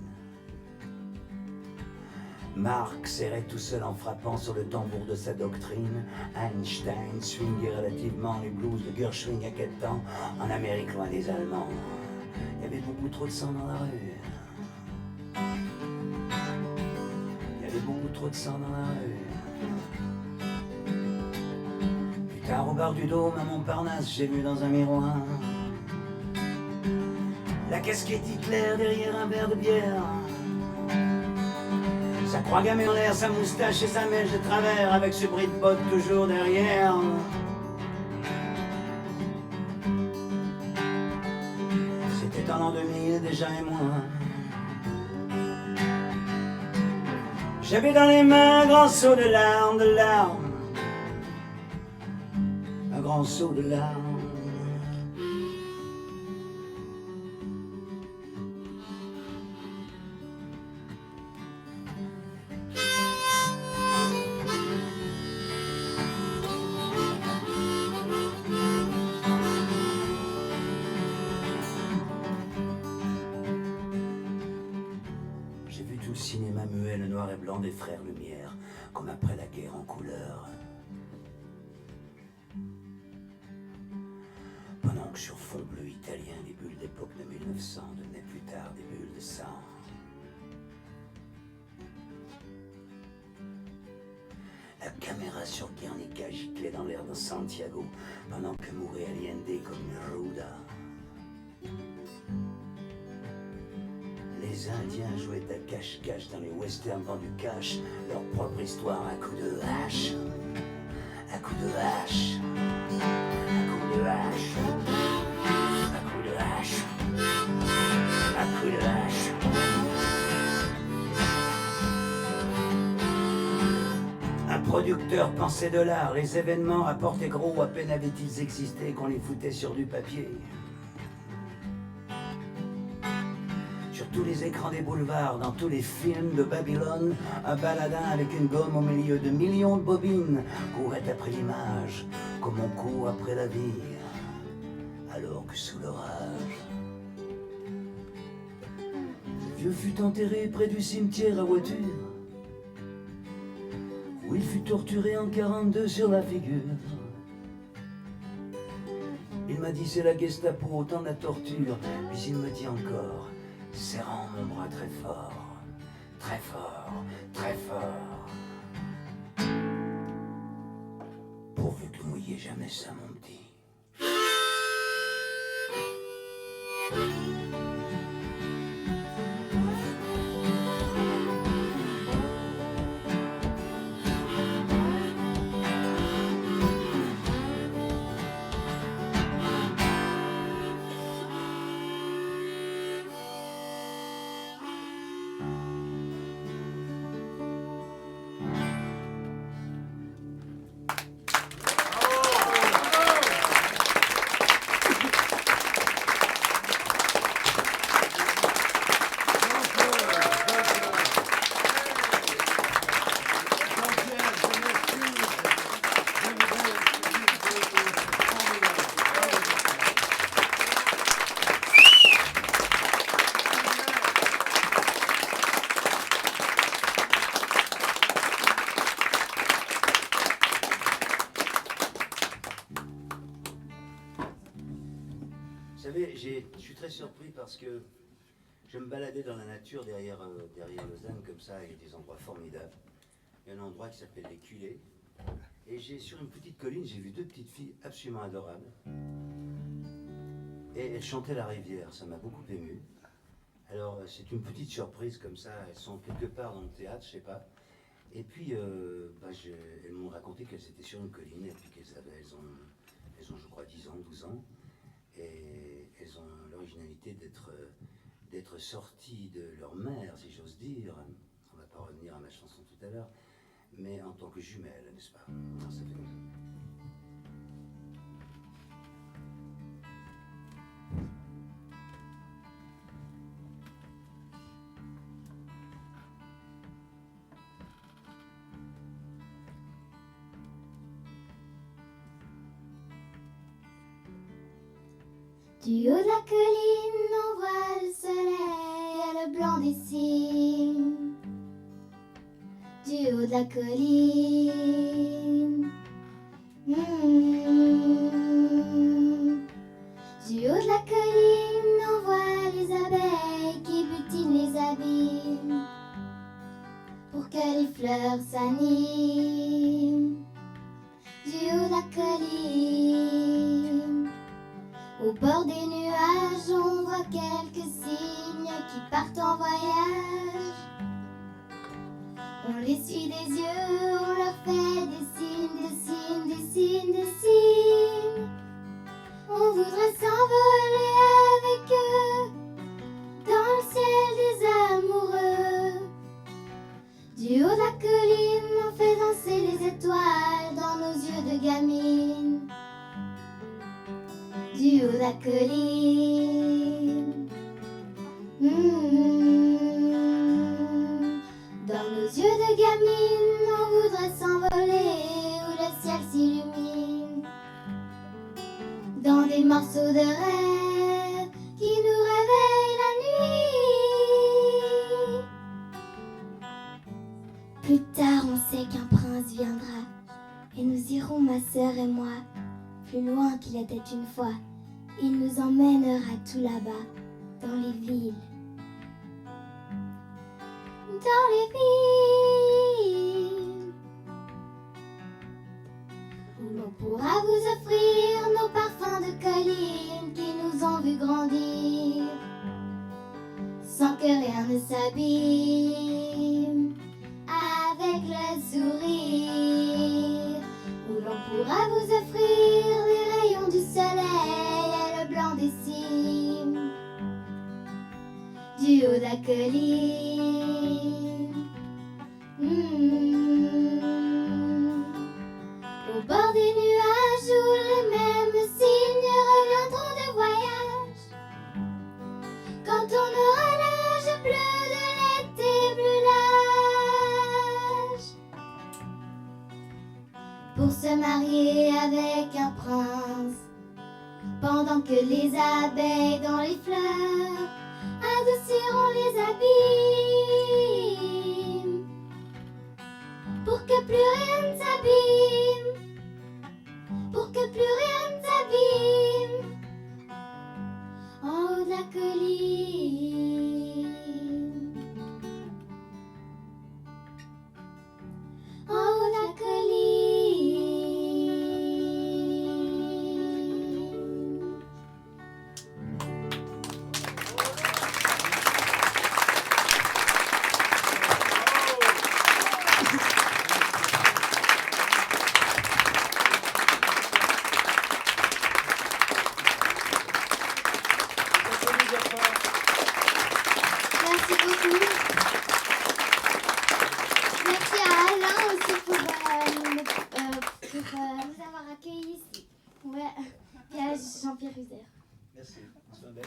Marx serrait tout seul en frappant sur le tambour de sa doctrine. Einstein swingait relativement les blues de Gershwin à quel temps, en Amérique loin des Allemands. Il y avait beaucoup trop de sang dans la rue. Il y avait beaucoup trop de sang dans la rue. Plus tard au bar du Dôme à Montparnasse, j'ai vu dans un miroir la casquette Hitler derrière un verre de bière. Sa croix gammée en l'air, sa moustache et sa mèche de travers, avec ce bruit de bottes toujours derrière. C'était en l'an 2000 déjà et moi. J'avais dans les mains un grand seau de larmes, un grand seau de larmes. J'ai vu tout le cinéma muet, le noir et blanc des frères Lumière, comme après la guerre en couleur. Pendant que sur fond bleu italien, les bulles d'époque de 1900 devenaient plus tard des bulles de sang. La caméra sur Guernica giclait dans l'air de Santiago, pendant que mourait Allende comme Neruda. Les Indiens jouaient à cache-cache dans les westerns vendus cash, leur propre histoire à coups de hache. À coups de hache. À coups de hache. À coups de hache. À coups de hache. Un producteur pensait de l'art, les événements rapportaient gros, à peine avaient-ils existé qu'on les foutait sur du papier. Sur tous les écrans des boulevards, dans tous les films de Babylone, un baladin avec une gomme au milieu de millions de bobines courait après l'image, comme on court après la vie, alors que sous l'orage. Le vieux fut enterré près du cimetière à voiture, où il fut torturé en 42 sur la figure. Il m'a dit c'est la Gestapo, autant de la torture, puis il me dit encore, serrant mon bras très fort, très fort, très fort. Pourvu que vous mouillez jamais ça, mon petit. Vous savez, je suis très surpris parce que je me baladais dans la nature derrière Lausanne comme ça, il y a des endroits formidables. Il y a un endroit qui s'appelle les Culées. Et sur une petite colline, j'ai vu deux petites filles absolument adorables. Et elles chantaient la rivière, ça m'a beaucoup ému. Alors c'est une petite surprise comme ça, elles sont quelque part dans le théâtre, je sais pas. Et puis elles m'ont raconté qu'elles étaient sur une colline et puis elles ont je crois 10 ans, 12 ans. Et elles ont l'originalité d'être sorties de leur mère, si j'ose dire. On ne va pas revenir à ma chanson tout à l'heure, mais en tant que jumelles, n'est-ce pas? Alors, ça fait comme ça. Du haut de la colline, on voit le soleil et le blanc des cimes. Du haut de la colline. Du haut de la colline, on voit les abeilles qui butinent les abîmes pour que les fleurs s'animent. Du haut de la colline. Au bord des nuages, on voit quelques cygnes qui partent en voyage. On les suit des yeux, on leur fait des signes, des signes, des signes, des signes. On voudrait s'envoler avec eux dans le ciel des amoureux. Du haut de la colline, on fait danser les étoiles dans nos yeux de gamine. Du haut de la colline. Dans nos yeux de gamine, on voudrait s'envoler où le ciel s'illumine. Dans des morceaux de rêve qui nous réveillent la nuit. Plus tard, on sait qu'un prince viendra, et nous irons, ma sœur et moi, plus loin qu'il était une fois. Il nous emmènera tout là-bas, dans les villes. Dans les villes, où l'on pourra vous offrir nos parfums de collines qui nous ont vu grandir, sans que rien ne s'abîme, avec le sourire, où l'on pourra vous offrir les rayons du soleil et le blanc des cimes, du haut de la colline. Au bord des nuages où les mêmes signes reviendront de voyage, quand on aura l'âge bleu de l'été plus lâche, pour se marier avec un prince, pendant que les abeilles dans les fleurs adouciront les abîmes, pour que plus rien ne s'abîme, pour que plus rien ne s'abîme, en haut de la colline, en haut de la colline. Merci beaucoup. Merci à Alain aussi pour nous avoir accueillis ici. Ouais. Et à Jean-Pierre Uzer. Merci. Bonne soirée.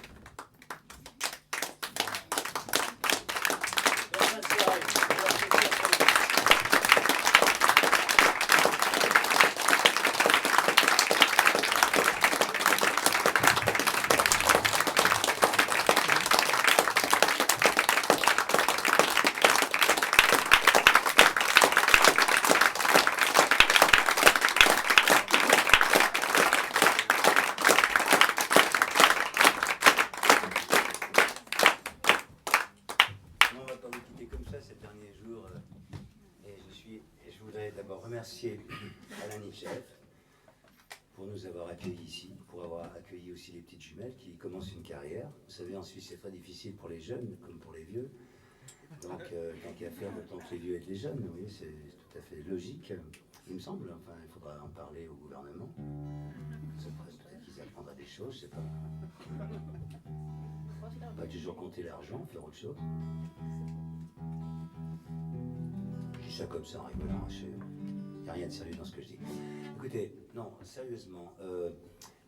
Remercier Alain Nichev pour nous avoir accueillis ici, pour avoir accueilli aussi les petites jumelles qui commencent une carrière. Vous savez, en Suisse, c'est très difficile pour les jeunes comme pour les vieux. Donc, tant qu'il y a à faire, autant que les vieux et les jeunes, vous voyez, c'est tout à fait logique, il me semble. Enfin, il faudra en parler au gouvernement. Peut-être qu'ils apprendraient des choses, je sais pas. Pas toujours compter l'argent, faire autre chose. Je dis ça comme ça en rigolant, il n'y a rien de sérieux dans ce que je dis. Écoutez, non, sérieusement,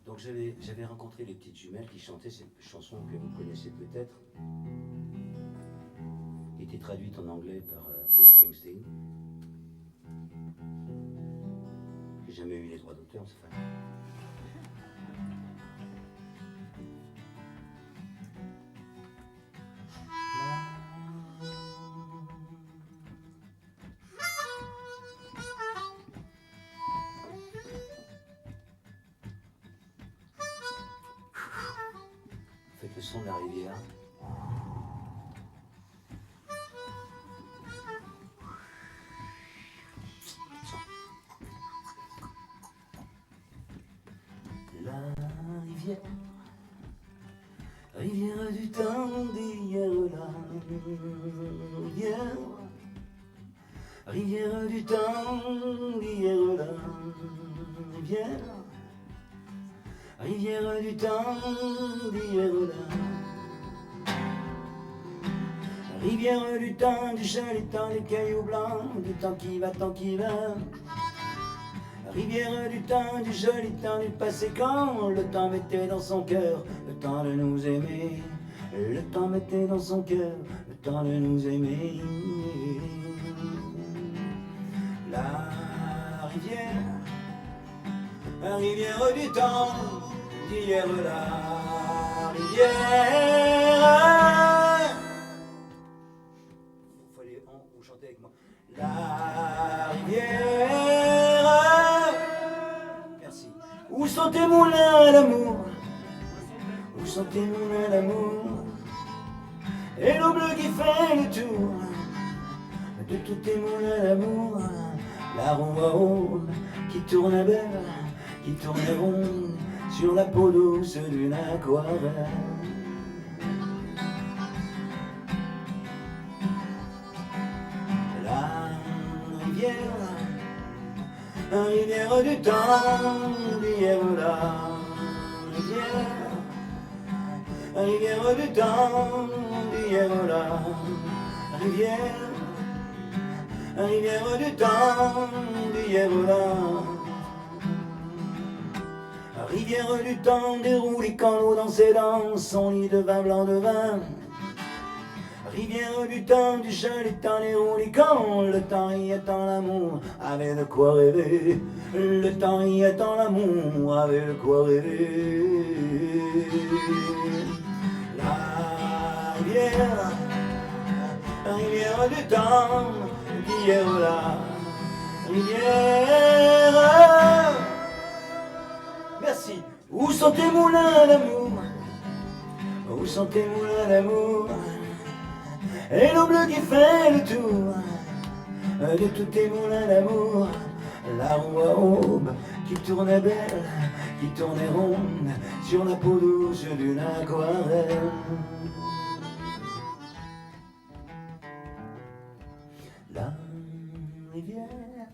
donc j'avais rencontré les petites jumelles qui chantaient cette chanson que vous connaissez peut-être, qui était traduite en anglais par Bruce Springsteen. J'ai jamais eu les droits d'auteur, c'est fait. Le son de la rivière. La rivière, rivière du temps d'hier, la rivière, rivière du temps d'hier, la rivière. Rivière du temps d'hier, rivière du temps du joli temps des cailloux blancs, du temps qui va, temps qui va. Rivière du temps du joli temps du passé quand le temps mettait dans son cœur le temps de nous aimer. Le temps mettait dans son cœur le temps de nous aimer. La rivière du temps d'hier, la rivière. Faut fallait vous chantez avec moi. La rivière. Merci. Où sont tes moulins d'amour? Où sont tes moulins d'amour? Et l'eau bleue qui fait le tour de tous tes moulins d'amour. La roue à aube qui tourne belle, qui tourne ronde sur la peau douce d'une aquarelle. La rivière du temps d'hier, la rivière du temps d'hier, la rivière du temps d'hier, la rivière du temps déroule quand l'eau dans ses dents, son lit de vin blanc de vin. Rivière du temps du jeune étant les roulicans, le temps y étant l'amour, avait de quoi rêver. Le temps y étant l'amour, avait de quoi rêver. La rivière du temps d'hier, la rivière. Merci. Où sont tes moulins d'amour? Où sont tes moulins d'amour? Et l'eau bleue qui fait le tour de tous tes moulins d'amour. La roue à aube qui tournait belle, qui tournait ronde sur la peau douce d'une aquarelle. La rivière,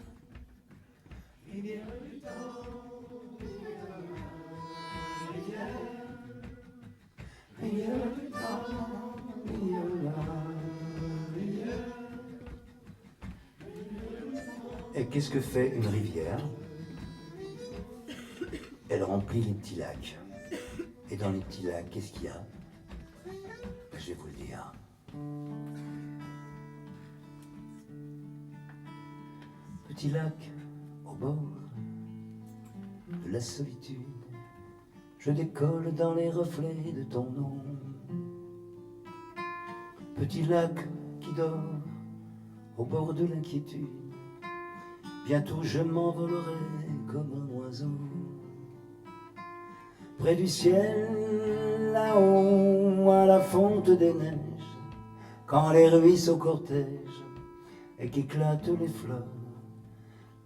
rivière du temps, rivière du temps, Et qu'est-ce que fait une rivière? Elle remplit les petits lacs. Et dans les petits lacs, qu'est-ce qu'il y a? Je vais vous le dire. Petit lac au bord de la solitude, je décolle dans les reflets de ton nom. Petit lac qui dort au bord de l'inquiétude, bientôt je m'envolerai comme un oiseau. Près du ciel, là-haut, à la fonte des neiges, quand les ruisseaux cortègent et qu'éclatent les fleurs,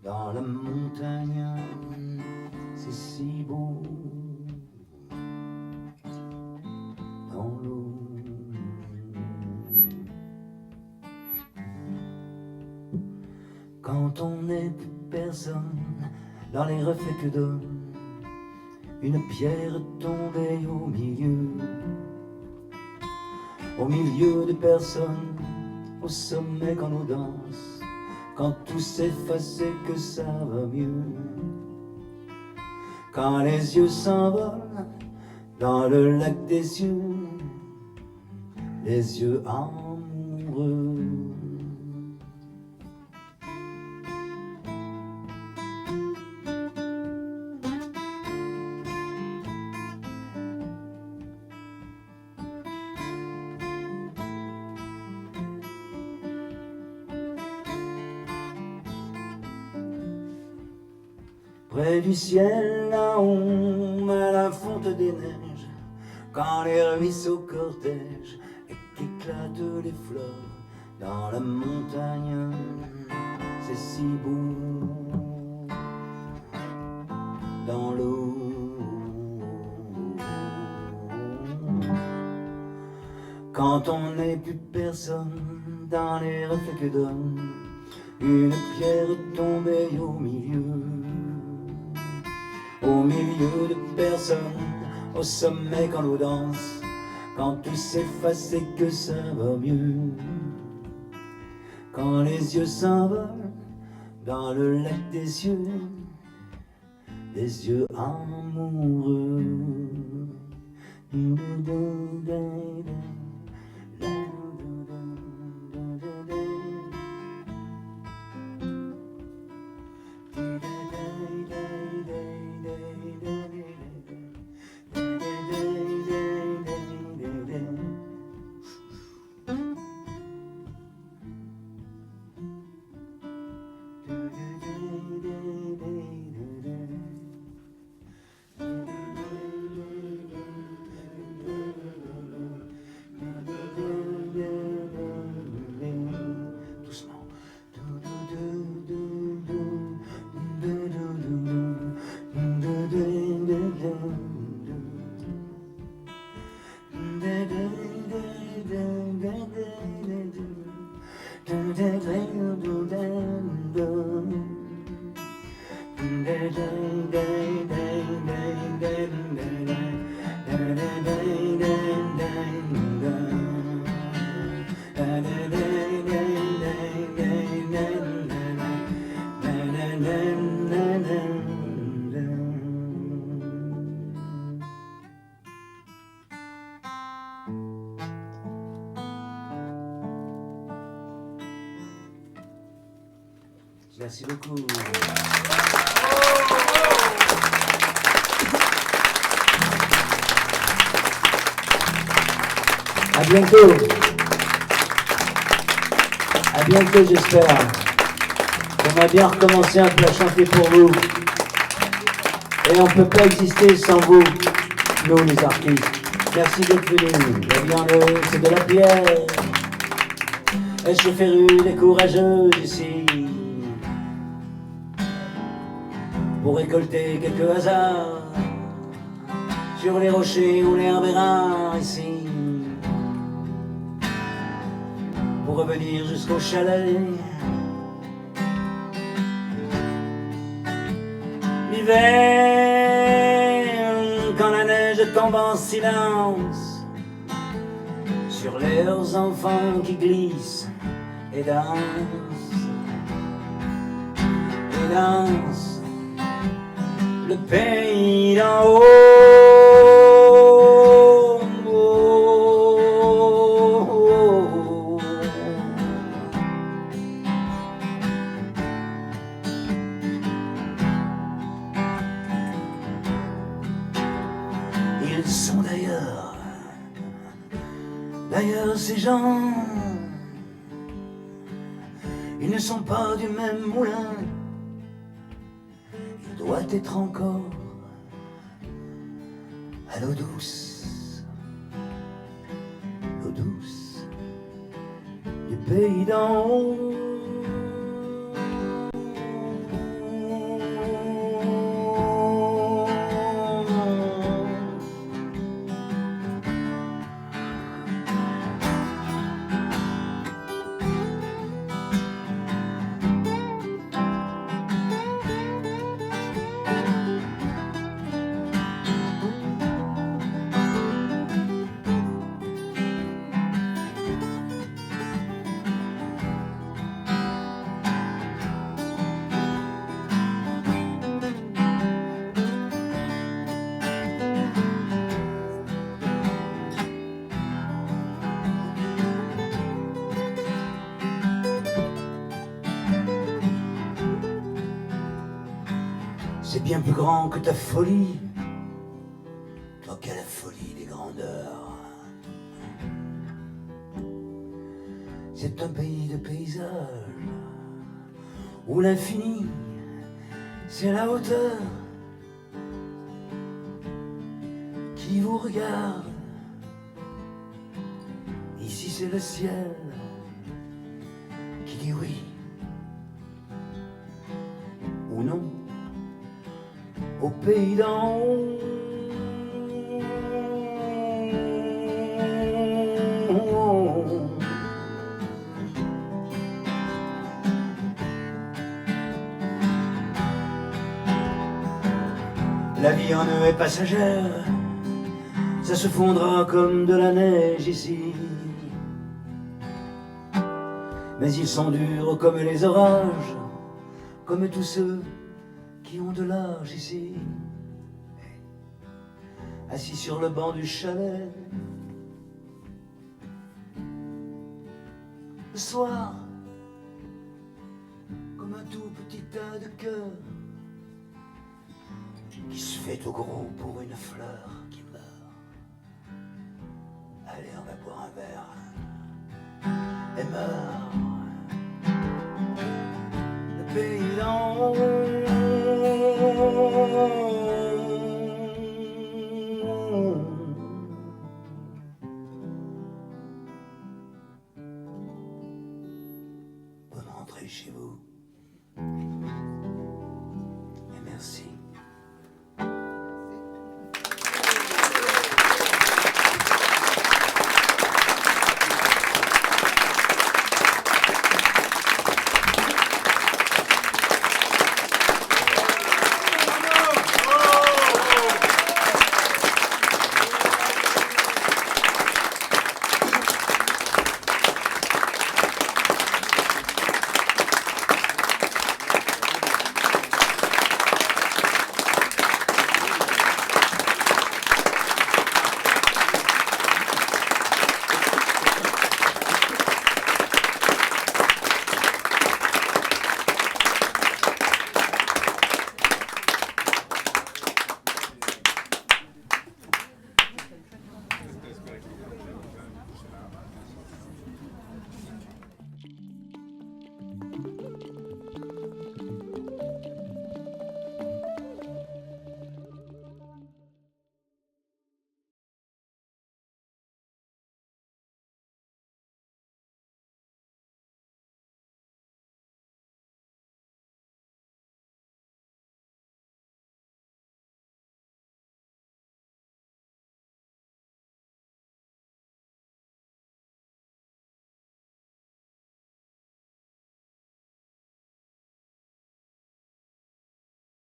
dans la montagne, c'est si beau. Dans l'eau, quand on n'est plus personne, dans les reflets que donne une pierre tombée au milieu de personnes, au sommet quand on danse, quand tout s'efface et que ça va mieux, quand les yeux s'envolent dans le lac des yeux, les yeux amoureux. Près du ciel, là-haut, à la fonte des neiges, quand les ruisseaux cortègent et qu'éclatent les fleurs, dans la montagne, c'est si beau. Dans l'eau, quand on n'est plus personne, dans les reflets que donne une pierre tombée au milieu de personnes, au sommet quand l'eau danse, quand tout s'efface et que ça va mieux, quand les yeux s'envolent dans le lac des yeux amoureux. Merci beaucoup. À bientôt. À bientôt, j'espère. J'aimerais bien recommencer un peu à chanter pour vous. Et on ne peut pas exister sans vous, nous les artistes. Merci d'être venus. La vie en eux, c'est de la pierre. Est-ce fait rude et courageuse ici pour récolter quelques hasards sur les rochers ou l'herbe est rare ici pour revenir jusqu'au chalet. L'hiver, quand la neige tombe en silence sur leurs enfants qui glissent et dansent, le pays d'en haut. Ils sont d'ailleurs ces gens, ils ne sont pas du même moulin. Il doit être encore à l'eau douce du pays d'en haut. C'est bien plus grand que ta folie, toi qui as la folie des grandeurs. C'est un pays de paysages, où l'infini, c'est la hauteur qui vous regarde. Ici c'est le ciel qui dit oui ou non au pays d'en haut. La vie en eux est passagère, ça se fondra comme de la neige ici. Mais ils sont durs comme les orages, comme tous ceux qui ont de l'âge ici. Assis sur le banc du chalet, le soir, comme un tout petit tas de cœur qui se fait au gros pour une fleur qui meurt. Allez, on va boire un verre et meurt le pays d'en haut. Bonne rentrée chez vous.